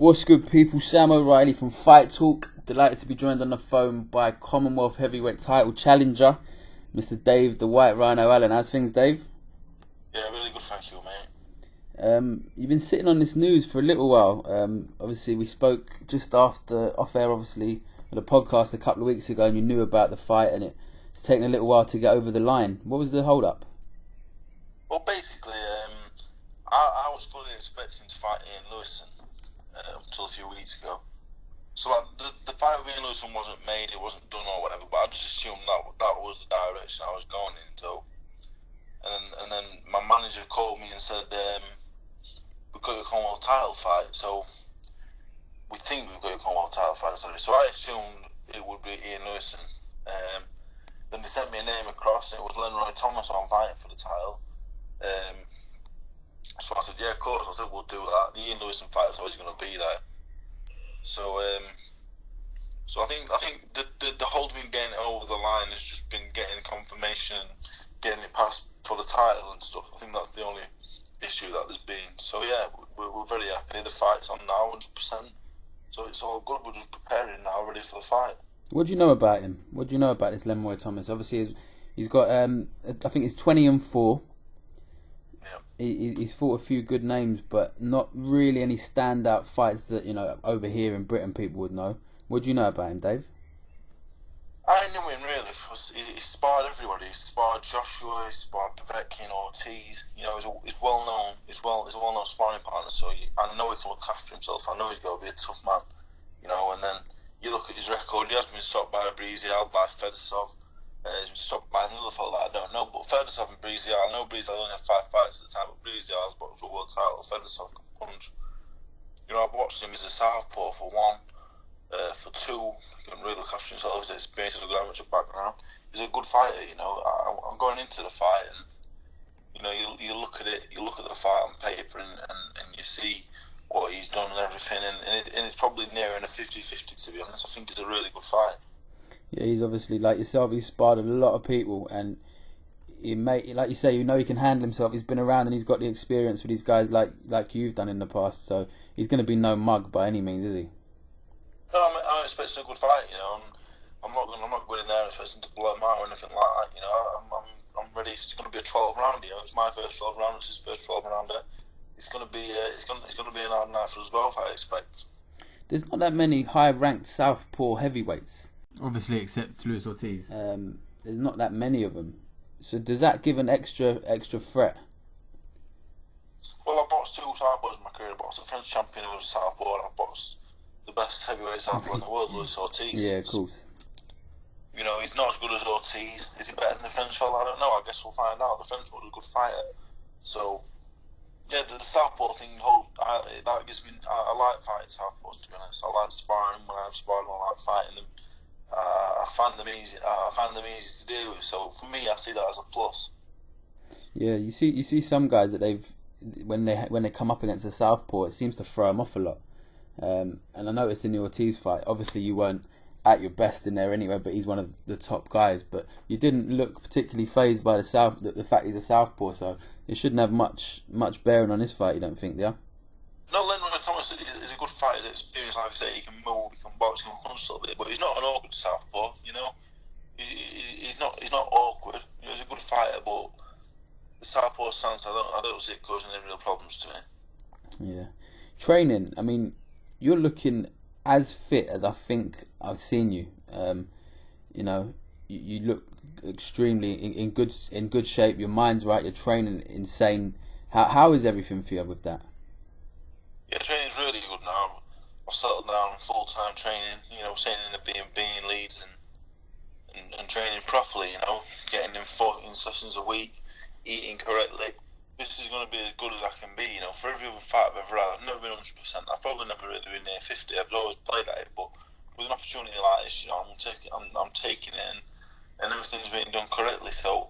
What's good, people? Sam O'Reilly from Fight Talk. Delighted to be joined on the phone by Commonwealth Heavyweight Title challenger, Mr. Dave, the White Rhino Allen. How's things, Dave? Yeah, really good, thank you, mate. You've been sitting on this news for a little while. Obviously, we spoke just after off air, obviously, on the podcast a couple of weeks ago, and you knew about the fight, and it's taken a little while to get over the line. What was the hold up? Well, basically, I was fully expecting to fight Ian Lewison until a few weeks ago. So like, the fight with Ian Lewison wasn't made, it wasn't done or whatever, but I just assumed that was the direction I was going into. And then my manager called me and said, we've got a Commonwealth Title fight, so we think we've got a Commonwealth Title fight, sorry. So I assumed it would be Ian Lewison. Then they sent me a name across, and it was Lenroy Thomas on fighting for the title. So I said, yeah, of course. I said, we'll do that. The Ian Lewison fight is always going to be there. So I think the hold me getting it over the line has just been getting confirmation, getting it passed for the title and stuff. I think that's the only issue that there's been. So yeah, we're very happy. The fight's on now, 100%. So it's all good. We're just preparing now, ready for the fight. What do you know about him? What do you know about this Lenroy Thomas? Obviously, he's got I think he's 20-4. Yeah. He's fought a few good names, but not really any standout fights that, you know, over here in Britain people would know. What do you know about him, Dave? I knew him really. He sparred everybody. He sparred Joshua. He sparred Povetkin, Ortiz. You know, he's well known. He's well known sparring partner. So I know he can look after himself. I know he's got to be a tough man. You know, and then you look at his record. He has been stopped by Bramall, by Fedosov. He's been stopped by another fellow that I don't know. But Fedosov and Bramall, I know Bramall only had 5 fights at the time, but Bramall has boxed for a world title. Fedosov can punch. You know, I've watched him as a southpaw for one. For two, he can really look after himself. His experience, he's got a much background. He's a good fighter, you know. I'm going into the fight, and you know, you look at it, you look at the fight on paper, and you see what he's done and everything, and it's probably nearing a 50-50, to be honest. I think it's a really good fight. Yeah, he's obviously, like yourself, he's sparred a lot of people, and he may, like you say, you know, he can handle himself. He's been around and he's got the experience with these guys like you've done in the past. So he's going to be no mug by any means, is he? No, I'm expecting a good fight. You know, I'm not going in there expecting to blow him out or anything like that. You know, I'm ready. It's going to be a 12 round. You know, it's my first 12 round. It's his first 12 rounder. It's going to be it's going to be an hard night for us both, I expect. There's not that many high-ranked southpaw heavyweights. Obviously, except Luis Ortiz. There's not that many of them. So does that give an extra threat? Well, I boxed 2 southpaws in my career. I boxed the French champion who was a southpaw, and I boxed the best heavyweight southpaw in the world, Luis Ortiz. Yeah, of course. You know, he's not as good as Ortiz. Is he better than the French fella? I don't know. I guess we'll find out. The French was a good fighter. So, yeah, the southpaw thing, that gives me... I like fighting southpaws, to be honest. I like sparring when I've sparred them. I like fighting them. I find them easy. I find them easy to deal with. So for me, I see that as a plus. Yeah, you see some guys that when they come up against a southpaw, it seems to throw them off a lot. And I noticed in the Ortiz fight, obviously you weren't at your best in there anyway, but he's one of the top guys. But you didn't look particularly fazed by the fact he's a southpaw, so it shouldn't have much bearing on this fight, you don't think, yeah? No, Lenroy Thomas is a good fighter. His experience, like I say, he can move, he can box, he can punch a little bit, but he's not an awkward southpaw. You know, he's not awkward. You know, he's a good fighter, but the southpaw stance, I don't see it causing any real problems to me. Yeah, training. I mean, you're looking as fit as I think I've seen you. You know, you look extremely in good shape. Your mind's right. You're training insane. How is everything for you with that? Yeah, training's really good now. I've settled down full-time training, you know, staying in the B&B in Leeds and training properly, you know, getting in 14 sessions a week, eating correctly. This is going to be as good as I can be, you know. For every other fight I've ever had, I've never been 100%. I've probably never really been near 50. I've always played at it, but with an opportunity like this, you know, I'm taking it and everything's being done correctly, so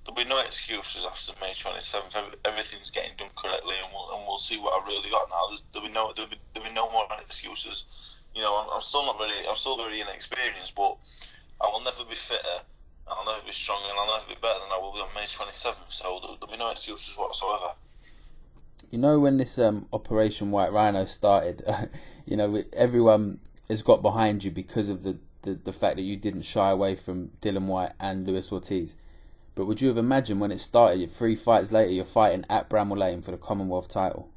there'll be no excuses after May 27th. Everything's getting done correctly, and we'll see what I've really got now. There'll be no more excuses. You know, I'm still very inexperienced, but I will never be fitter, I'll never be stronger, and I'll never be better than I will be on May 27th. So there'll be no excuses whatsoever. You know, when this Operation White Rhino started, you know, everyone has got behind you because of the fact that you didn't shy away from Dillian Whyte and Luis Ortiz. But would you have imagined when it started, 3 fights later, you're fighting at Bramall Lane for the Commonwealth title?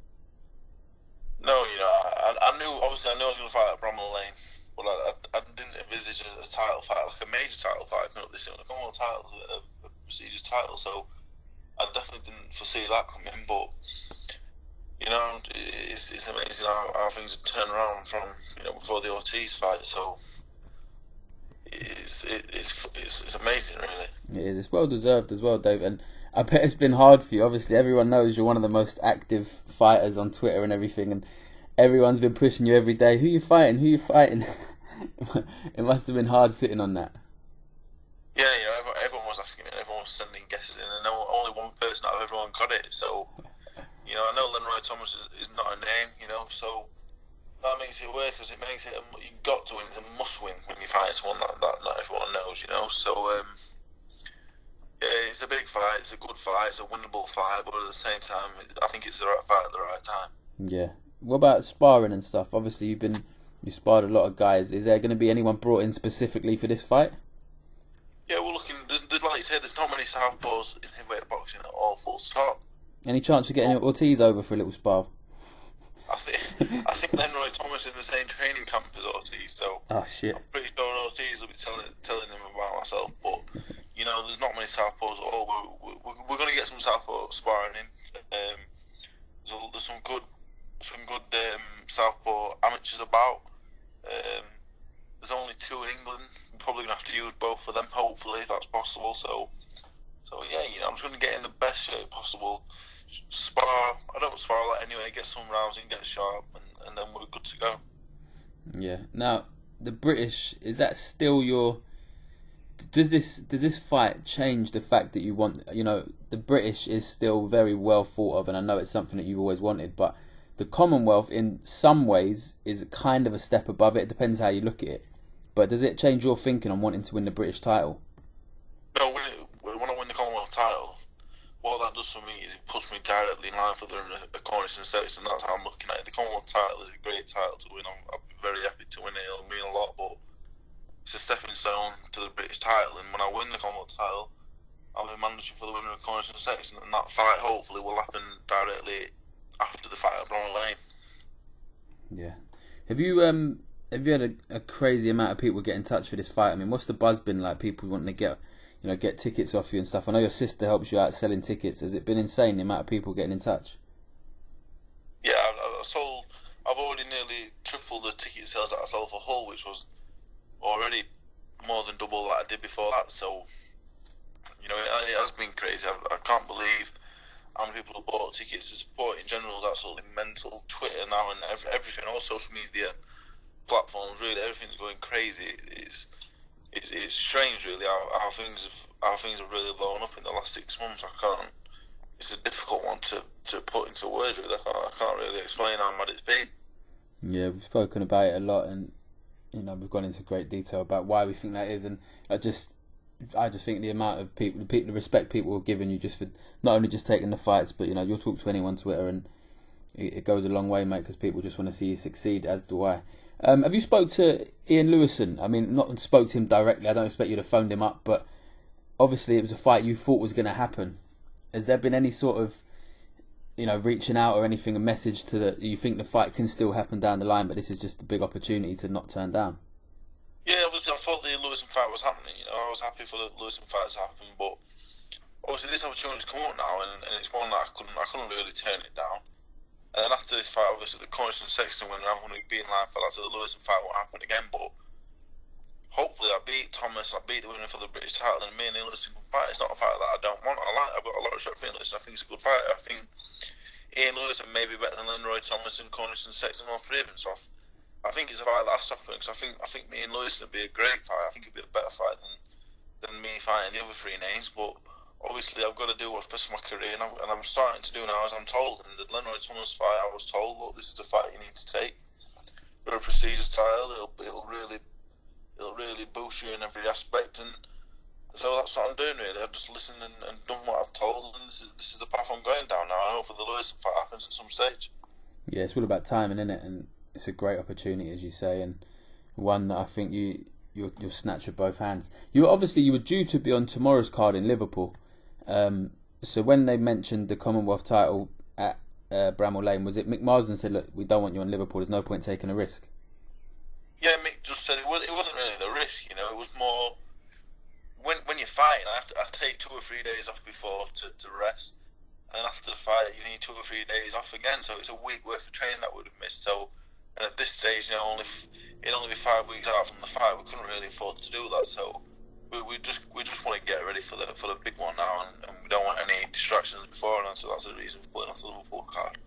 No, you know, I knew, obviously I knew I was going to fight at Bramall Lane, but I didn't envisage a title fight, like a major title fight. You know, this the Commonwealth title's a prestigious title, so I definitely didn't foresee that coming. But you know, it's amazing how things have turned around from, you know, before the Ortiz fight. So it's amazing, really. It is. It's well deserved as well, Dave. And I bet it's been hard for you. Obviously, everyone knows you're one of the most active fighters on Twitter and everything, and everyone's been pushing you every day. Who you fighting? Who you fighting? It must have been hard sitting on that. Yeah, you know, everyone was asking me, and everyone was sending guesses in, and only one person out of everyone got it. So, you know, I know Lenroy Thomas is not a name, you know, so that makes it weird, because it makes it you've got to win. It's a must win when you fight someone that not everyone knows, you know. So yeah, it's a big fight, it's a good fight, it's a winnable fight, but at the same time, I think it's the right fight at the right time. Yeah. What about sparring and stuff? Obviously, you sparred a lot of guys. Is there going to be anyone brought in specifically for this fight? Yeah, we're looking. There's like you said, there's not many southpaws in heavyweight boxing at all. Full stop. Any chance of getting Ortiz over for a little spar? I think Lenroy Thomas in the same training camp as Ortiz, so oh shit. I'm pretty sure Ortiz will be telling him about myself. But you know, there's not many southpaws at all. We're going to get some southpaw sparring in. There's some good southpaw amateurs about. There's only 2 in England. We're probably going to have to use both of them, hopefully, if that's possible. So yeah, you know, I'm just going to get in the best shape possible. Spar. I don't spar a lot anyway. Get some rounds in, get sharp, and then we're good to go. Yeah. Now, the British, is that still your? Does this fight change the fact that you want? You know, the British is still very well thought of, and I know it's something that you've always wanted, but the Commonwealth, in some ways, is kind of a step above it. It depends how you look at it. But does it change your thinking on wanting to win the British title? No, when I win the Commonwealth title, what that does for me is it puts me directly in line for the Cornish and Sexton, and that's how I'm looking at it. The Commonwealth title is a great title to win. I'll be very happy to win it. It'll mean a lot, but it's a stepping stone to the British title. And when I win the Commonwealth title, I'll be mandatory for the winner of Cornish and Sexton, and that fight hopefully will happen directly after the fight at Bramall Lane. Yeah. Have you had a crazy amount of people get in touch for this fight? I mean, what's the buzz been like? People wanting to get tickets off you and stuff. I know your sister helps you out selling tickets. Has it been insane, the amount of people getting in touch? Yeah, I've already nearly tripled the ticket sales that I sold for Hull, which was already more than double that I did before that. So, you know, it has been crazy. I can't believe how many people have bought tickets. The support in general is absolutely mental. Twitter now and everything, all social media platforms, really, everything's going crazy. It's strange, really, how things have really blown up in the last 6 months. It's a difficult one to put into words, really. I can't really explain how mad it's been. Yeah, we've spoken about it a lot, and you know, we've gone into great detail about why we think that is, and I just think the amount of people, the respect people have given you just for not only just taking the fights, but you know, you'll talk to anyone on Twitter, and it goes a long way, mate, because people just want to see you succeed, as do I. Have you spoke to Ian Lewison? I mean, not spoke to him directly. I don't expect you to phone him up, but obviously it was a fight you thought was going to happen. Has there been any sort of, you know, reaching out or anything, a message to you think the fight can still happen down the line, but this is just a big opportunity to not turn down? Yeah, obviously I thought the Lewison fight was happening. You know, I was happy for the Lewison fight to happen, but obviously this opportunity's come up now, and it's one that I couldn't really turn it down. And then after this fight, obviously the Cornish and Sexton winner, I'm going to be in line for that, so the Lewison fight won't happen again. But hopefully I beat Thomas, I beat the winner for the British title, and me and Lewison can fight. It's not a fight that I don't want. I've got a lot of respect for Ian Lewison. I think he's a good fighter. I think Ian Lewison may be better than Lenroy Thomas and Cornish and Sexton, all 3 of them. So I think it's a fight that has to happen, because I think me and Lewison would be a great fight. I think it'd be a better fight than me fighting the other 3 names, but obviously I've got to do what's best for my career, and I'm starting to do now as I'm told. In the Lenroy Thomas fight, I was told, look, this is the fight you need to take. We're a prestigious title. It'll really boost you in every aspect, and so that's what I'm doing, really. I've just listened and done what I've told, and this is the path I'm going down now. I hope for the Lewison fight happens at some stage. Yeah, it's all about timing, isn't it? And it's a great opportunity, as you say, and one that I think you'll snatch with both hands. You were due to be on tomorrow's card in Liverpool. So when they mentioned the Commonwealth title at Bramall Lane, was it Mick Marsden said, "Look, we don't want you on Liverpool. There's no point taking a risk"? Yeah, Mick just said it wasn't really the risk. It was more when you're fighting. I take 2 or 3 days off before to rest, and then after the fight, you need 2 or 3 days off again. So it's a week worth of training that would have missed. So, and at this stage, it'd only be 5 weeks out from the fight. We couldn't really afford to do that. So we just want to get ready for the big one now, and we don't want any distractions beforehand. So that's the reason for putting off the Liverpool card.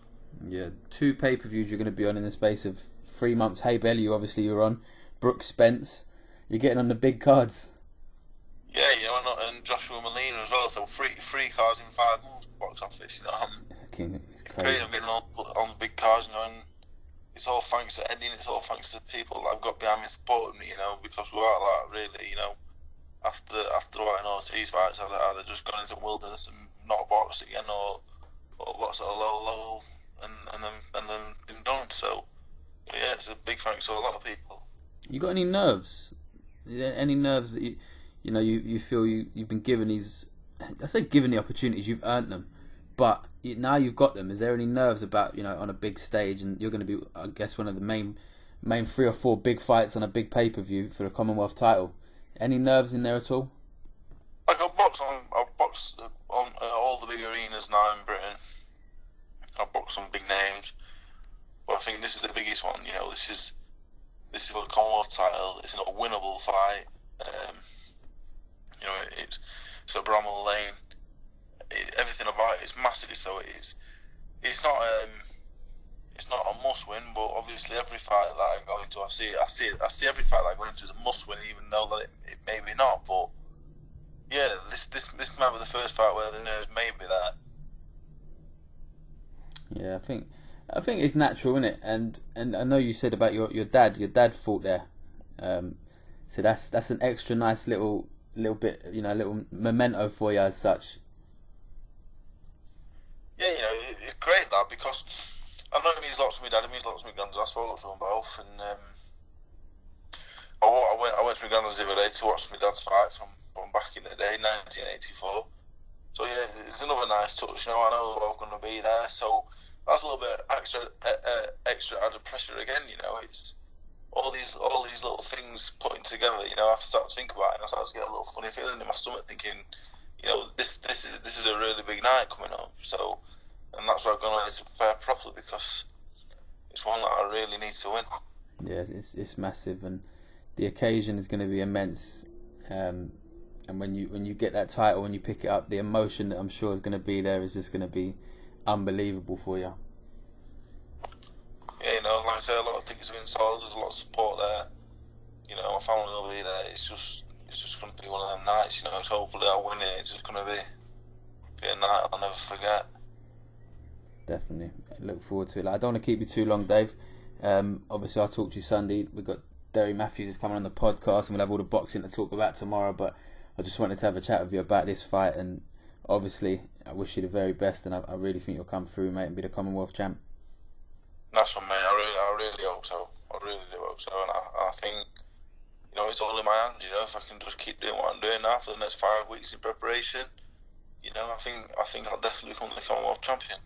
Yeah, 2 pay-per-views you're going to be on in the space of 3 months. Hey Belly, you're on. Brooks Spence, you're getting on the big cards. Yeah, and Joshua Molina as well. So three cards in 5 months box office. It's crazy. I'm getting on the big cards, and it's all thanks to Eddie, and it's all thanks to people that I've got behind me supporting me. Because without that, really, after the White Rhino Ortiz fights, I'd have just gone into the wilderness and not boxed again, or boxed at a low level, and then been done. So yeah, it's a big thanks to a lot of people. You got any nerves? Any nerves that you feel you've been given these? I say given the opportunities, you've earned them, but now you've got them. Is there any nerves about on a big stage, and you're going to be, I guess, one of the main 3 or 4 big fights on a big pay-per-view for the Commonwealth title? Any nerves in there at all? I've boxed on all the big arenas now in Britain. I've boxed some big names, but I think this is the biggest one. This is for the Commonwealth title. It's a winnable fight. It's at Bramall Lane. Everything about it is massive. So it's not a must win, but obviously every fight that I go into, I see every fight that I go into as a must win, even though that it may be not. But yeah, this might be the first fight where the nerves may be there. Yeah, I think it's natural, isn't it? And I know you said about your dad. Your dad fought there, so that's an extra nice little bit, little memento for you as such. Yeah, it's great that, because I know it means lots to my dad. It means lots to my granddad. I spoke to them both, and I went to my granddad's the other day to watch my dad's fight from back in the day, 1984. So yeah, it's another nice touch. I know they're both going to be there, so that's a little bit extra added pressure again. It's all these little things putting together. I start to think about it, and I start to get a little funny feeling in my stomach, thinking, this is a really big night coming up. So, and that's why I'm going to prepare properly, because it's one that I really need to win. Yeah, it's massive, and the occasion is going to be immense. And when you get that title, when you pick it up, the emotion that I'm sure is going to be there is just going to be unbelievable for you. Yeah, like I say, a lot of tickets have been sold. There's a lot of support there. My family will be there. It's just going to be one of them nights. So hopefully I'll win it. It's just going to be a night I'll never forget. Definitely, I look forward to it. I don't want to keep you too long, Dave. Obviously, I'll talk to you Sunday. We've got Derry Matthews is coming on the podcast, and we'll have all the boxing to talk about tomorrow. But I just wanted to have a chat with you about this fight, and obviously, I wish you the very best, and I really think you'll come through, mate, and be the Commonwealth champ. Nice one, mate. I really hope so. I really do hope so, and I think it's all in my hands. If I can just keep doing what I'm doing now for the next 5 weeks in preparation, I think I'll definitely become the Commonwealth champion.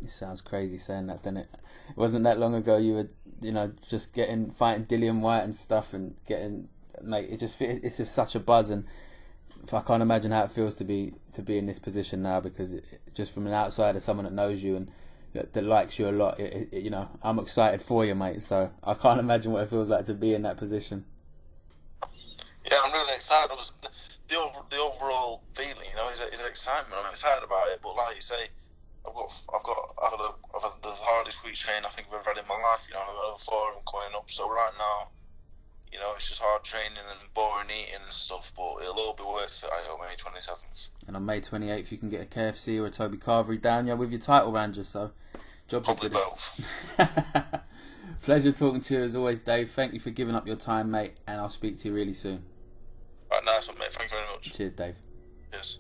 It sounds crazy saying that, doesn't it? It wasn't that long ago you were, just fighting Dillian White and stuff, and mate. It's just such a buzz, and I can't imagine how it feels to be in this position now, because just from an outsider, someone that knows you and that likes you a lot, I'm excited for you, mate. So I can't imagine what it feels like to be in that position. Yeah, I'm really excited. The overall feeling, is excitement. I'm excited about it, but like you say, I've had the hardest week training I think I've ever had in my life. I've got over 4 of them coming up. So right now, it's just hard training and boring eating and stuff, but it'll all be worth it, I hope, May 27th. And on May 28th, you can get a KFC or a Toby Carvery down here with your title Rangers, so jobs probably are good. Both. Pleasure talking to you as always, Dave. Thank you for giving up your time, mate, and I'll speak to you really soon. Right, nice one, mate. Thank you very much. Cheers, Dave. Cheers.